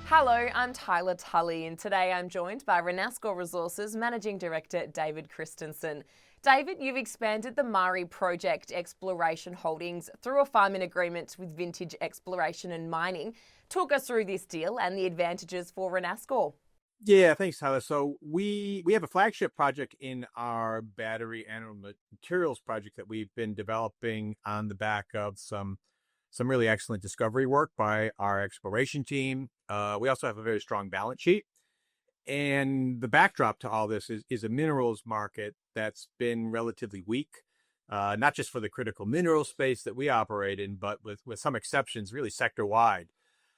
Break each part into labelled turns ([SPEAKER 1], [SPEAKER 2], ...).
[SPEAKER 1] Hello, I'm Tylah Tully, and today I'm joined by Renascor Resources Managing Director David Christensen. David, you've expanded the Marree project exploration holdings through a farm-in agreement with Vintage Exploration and Mining. Talk us through this deal and the advantages for Renascor.
[SPEAKER 2] Yeah, thanks, Tyler. So we have a flagship project in our battery anode materials project that we've been developing on the back of some really excellent discovery work by our exploration team. We also have a very strong balance sheet. And the backdrop to all this is a minerals market that's been relatively weak, not just for the critical mineral space that we operate in, but with some exceptions, really sector-wide.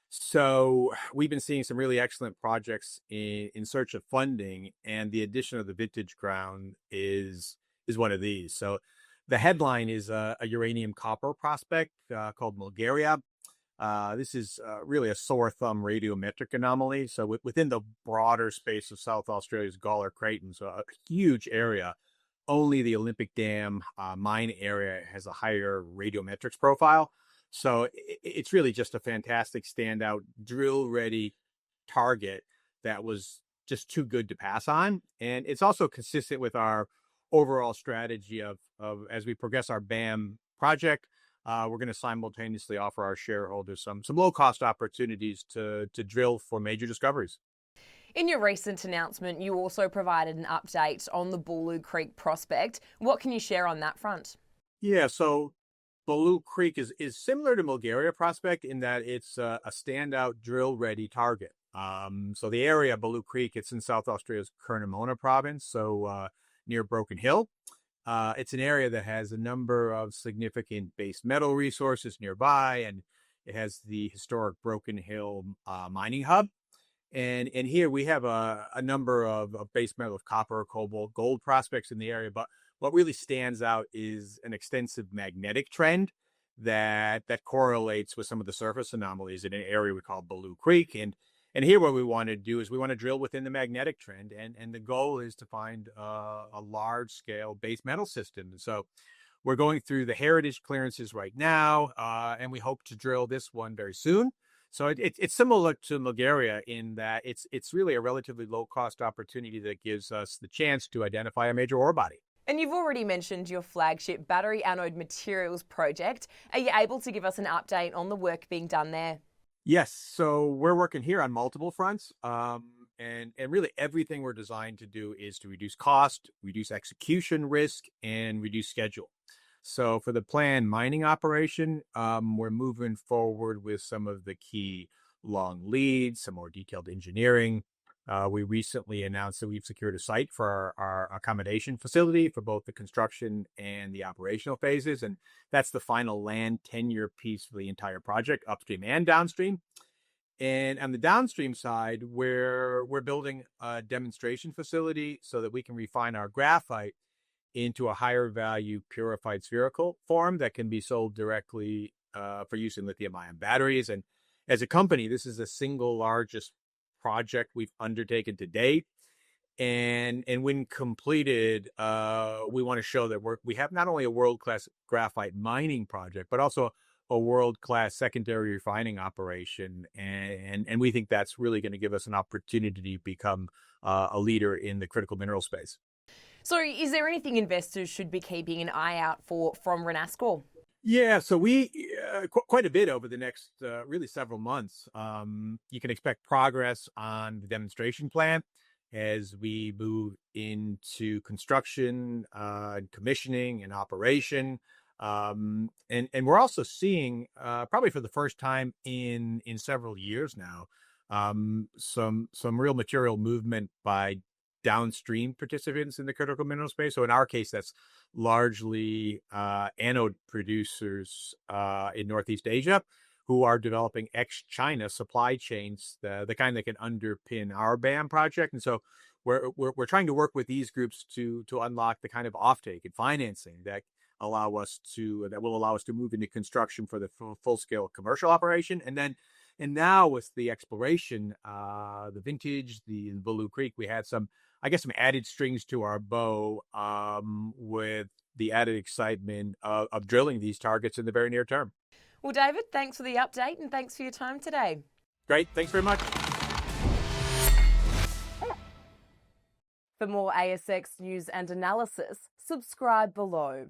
[SPEAKER 2] So we've been seeing some really excellent projects in search of funding, and the addition of the Vintage ground is one of these. So the headline is a uranium-copper prospect called Bulgaria. This is really a sore thumb radiometric anomaly. So within the broader space of South Australia's Gawler Craton, so a huge area, only the Olympic Dam mine area has a higher radiometrics profile. So it's really just a fantastic standout drill-ready target that was just too good to pass on. And it's also consistent with our overall strategy of as we progress our BAM project, we're going to simultaneously offer our shareholders some low-cost opportunities to drill for major discoveries.
[SPEAKER 1] In your recent announcement, you also provided an update on the Bulloo Creek prospect. What can you share on that front?
[SPEAKER 2] Yeah, so Bulloo Creek is similar to Bulgaria prospect in that it's a standout drill-ready target. So the area, Bulloo Creek, it's in South Australia's Curnamona province, so near Broken Hill. It's an area that has a number of significant base metal resources nearby, and it has the historic Broken Hill mining hub. And here we have a number of base metal of copper, cobalt, gold prospects in the area, but what really stands out is an extensive magnetic trend that correlates with some of the surface anomalies in an area we call Bulloo Creek. And here what we want to do is we want to drill within the magnetic trend, and the goal is to find a large-scale base metal system. So we're going through the heritage clearances right now, and we hope to drill this one very soon. So it's similar to Bulgaria in that it's really a relatively low-cost opportunity that gives us the chance to identify a major ore body.
[SPEAKER 1] And you've already mentioned your flagship Battery Anode Materials project. Are you able to give us an update on the work being done there?
[SPEAKER 2] Yes, so we're working here on multiple fronts, and really everything we're designed to do is to reduce cost, reduce execution risk, and reduce schedule. So for the planned mining operation, we're moving forward with some of the key long leads, some more detailed engineering. We recently announced that we've secured a site for our accommodation facility for both the construction and the operational phases. And that's the final land tenure piece for the entire project, upstream and downstream. And on the downstream side, we're building a demonstration facility so that we can refine our graphite into a higher value purified spherical form that can be sold directly for use in lithium-ion batteries. And as a company, this is the single largest project we've undertaken to date, and when completed, we want to show that we have not only a world-class graphite mining project, but also a world-class secondary refining operation, and we think that's really going to give us an opportunity to become a leader in the critical mineral space.
[SPEAKER 1] So is there anything investors should be keeping an eye out for from Renascor?
[SPEAKER 2] Yeah, so we quite a bit over the next really several months. You can expect progress on the demonstration plant as we move into construction, commissioning, and operation. And we're also seeing, probably for the first time in several years now, some real material movement by downstream participants in the critical mineral space. So in our case, that's largely anode producers in Northeast Asia who are developing ex-China supply chains, the kind that can underpin our BAM project. And so we're trying to work with these groups to unlock the kind of offtake and financing that will allow us to move into construction for the full-scale commercial operation. And now with the exploration, the Vintage, the Bulloo Creek, we had some added strings to our bow with the added excitement of drilling these targets in the very near term.
[SPEAKER 1] Well, David, thanks for the update and thanks for your time today.
[SPEAKER 2] Great. Thanks very much.
[SPEAKER 1] For more ASX news and analysis, subscribe below.